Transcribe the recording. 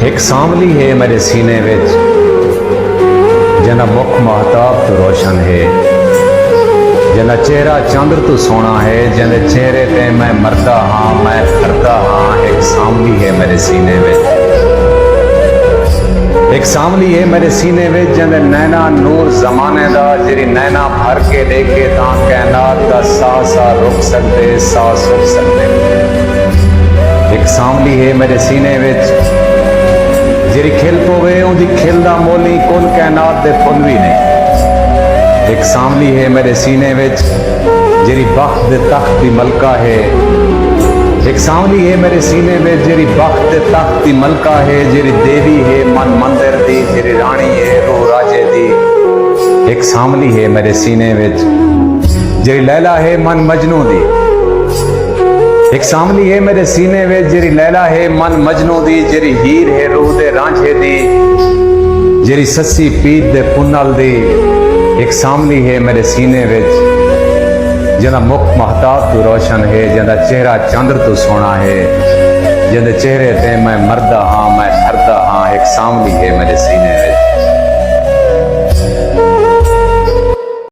एक सांवली है मेरे सीने विच जना मुख महताब तो रोशन है, जना चेहरा चंद्र तो सोना है, जने चेहरे ते मैं मरदा हाँ मैं करदा हाँ। एक सांवली है मेरे सीने विच, एक सांवली है मेरे सीने विच जने नैना नूर जमाने दा, जिरी नैना भर के देखे तां कायनात दा सा सा रुक सकदे सा सुख सकदे। एक सांवली है मेरे सीने विच जिरी खिल पवे उंदी खिल दा मोली कुल कायनात दे फुल भी नहीं। एक सांवली है मेरे सीने विच जिरी बख्त दे तख्त दी मलका है, एक सांवली है मेरे सीने विच जिरी बख्त दे तख्त दी मलका है, जिरी देवी है मन मंदिर दी, जिरी रानी है रूह राजे दी। एक सांवली है मेरे सीने विच जिरी लैला है मन मजनू दी, एक सांवली है मेरे सीने विच जिरी लैला है मन मजनू दी, जिरी हीर है रूह दे रांझे दी, जिरी सस्सी पीत दे पुन्नल दी। एक सांवली है मेरे सीने विच जिंदा मुख महताब तो रोशन है, जिंदा चेहरा चंद्र तो सोना है, जिंदे चेहरे ते मैं मरदा हाँ मैं हरदा हाँ। एक सांवली है मेरे सीने विच।